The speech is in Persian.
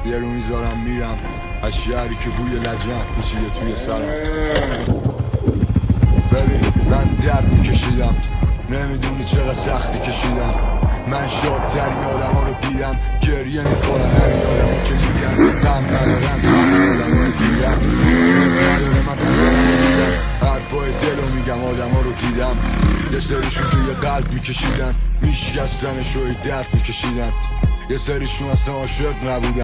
یه رو میذارم میرم از شهری که بوی لجم پیچیده توی سرم. ببین من درد میکشیدم، نمیدونی چقدر سختی کشیدم. من شادترین آدم ها رو دیدم، گریه میکنم همین آدم ها که میگن غم ندارم، همین آدم ها رو دیدم. نداره من پسرم رسیدم، حرفای دل رو میگم آدم ها رو دیدم. یه سریشون توی قلب میکشیدن، میشکستنش روی درد میکشیدن. یه سریشون اصلا عاشق نبودن.